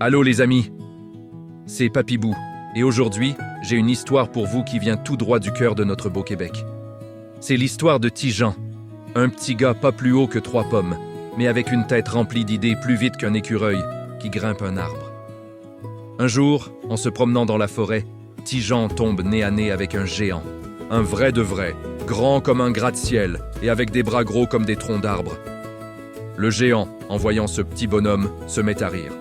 Allô les amis, c'est Papibou, et aujourd'hui, j'ai une histoire pour vous qui vient tout droit du cœur de notre beau Québec. C'est l'histoire de Ti-Jean, un petit gars pas plus haut que 3 pommes, mais avec une tête remplie d'idées plus vite qu'un écureuil qui grimpe un arbre. Un jour, en se promenant dans la forêt, Ti-Jean tombe nez à nez avec un géant. Un vrai de vrai, grand comme un gratte-ciel et avec des bras gros comme des troncs d'arbres. Le géant, en voyant ce petit bonhomme, se met à rire.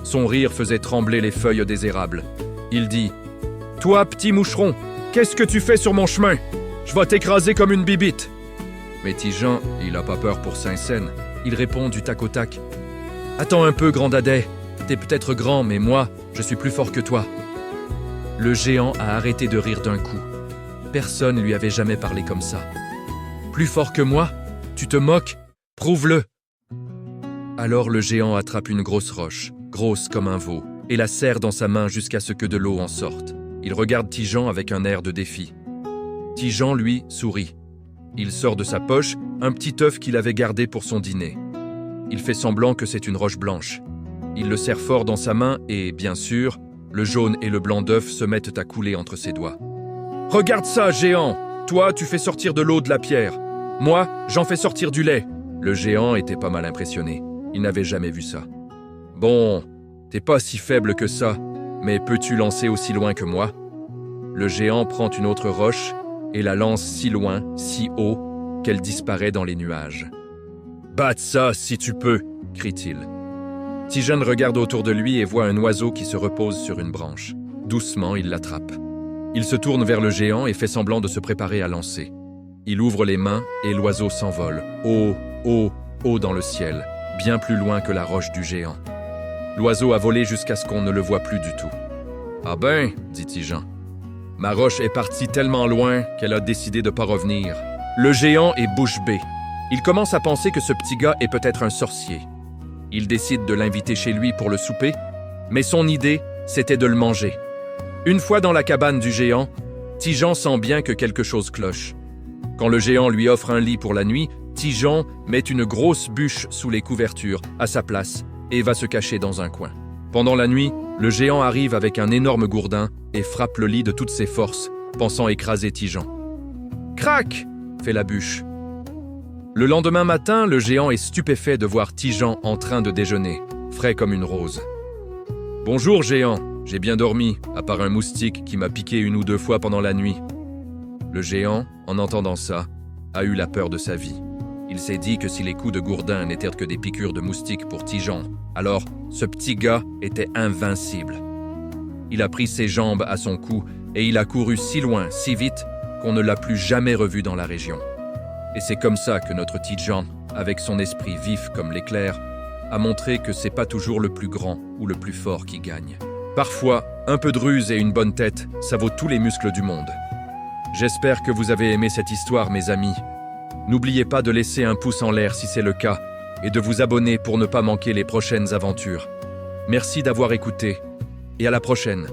Son rire faisait trembler les feuilles des érables. Il dit « Toi, petit moucheron, qu'est-ce que tu fais sur mon chemin? Je vais t'écraser comme une bibite !» Mais Ti-Jean, il n'a pas peur pour Saint-Saëns. Il répond du tac au tac « Attends un peu, grand dadais. T'es peut-être grand, mais moi, je suis plus fort que toi. » Le géant a arrêté de rire d'un coup. Personne lui avait jamais parlé comme ça. « Plus fort que moi? Tu te moques? Prouve-le !» Alors le géant attrape une grosse roche, grosse comme un veau, et la serre dans sa main jusqu'à ce que de l'eau en sorte. Il regarde Ti-Jean avec un air de défi. Ti-Jean, lui, sourit. Il sort de sa poche un petit œuf qu'il avait gardé pour son dîner. Il fait semblant que c'est une roche blanche. Il le serre fort dans sa main et, bien sûr, le jaune et le blanc d'œuf se mettent à couler entre ses doigts. « Regarde ça, géant! Toi, tu fais sortir de l'eau de la pierre. Moi, j'en fais sortir du lait. » Le géant était pas mal impressionné. Il n'avait jamais vu ça. « Bon, t'es pas si faible que ça, mais peux-tu lancer aussi loin que moi ?» Le géant prend une autre roche et la lance si loin, si haut, qu'elle disparaît dans les nuages. « Batte ça si tu peux !» crie-t-il. Ti-Jean regarde autour de lui et voit un oiseau qui se repose sur une branche. Doucement, il l'attrape. Il se tourne vers le géant et fait semblant de se préparer à lancer. Il ouvre les mains et l'oiseau s'envole, haut, haut, haut dans le ciel, bien plus loin que la roche du géant. L'oiseau a volé jusqu'à ce qu'on ne le voit plus du tout. « Ah ben, dit Ti-Jean, ma roche est partie tellement loin qu'elle a décidé de pas revenir. » Le géant est bouche bée. Il commence à penser que ce petit gars est peut-être un sorcier. Il décide de l'inviter chez lui pour le souper, mais son idée, c'était de le manger. Une fois dans la cabane du géant, Ti-Jean sent bien que quelque chose cloche. Quand le géant lui offre un lit pour la nuit, Ti-Jean met une grosse bûche sous les couvertures, à sa place, et va se cacher dans un coin. Pendant la nuit, le géant arrive avec un énorme gourdin et frappe le lit de toutes ses forces, pensant écraser Ti-Jean. « Crac !» fait la bûche. Le lendemain matin, le géant est stupéfait de voir Ti-Jean en train de déjeuner, frais comme une rose. « Bonjour, géant, j'ai bien dormi, à part un moustique qui m'a piqué 1 ou 2 fois pendant la nuit. » Le géant, en entendant ça, a eu la peur de sa vie. Il s'est dit que si les coups de gourdin n'étaient que des piqûres de moustiques pour Ti-Jean, alors ce petit gars était invincible. Il a pris ses jambes à son cou et il a couru si loin, si vite, qu'on ne l'a plus jamais revu dans la région. Et c'est comme ça que notre Ti-Jean, avec son esprit vif comme l'éclair, a montré que c'est pas toujours le plus grand ou le plus fort qui gagne. Parfois, un peu de ruse et une bonne tête, ça vaut tous les muscles du monde. J'espère que vous avez aimé cette histoire, mes amis. N'oubliez pas de laisser un pouce en l'air si c'est le cas et de vous abonner pour ne pas manquer les prochaines aventures. Merci d'avoir écouté et à la prochaine.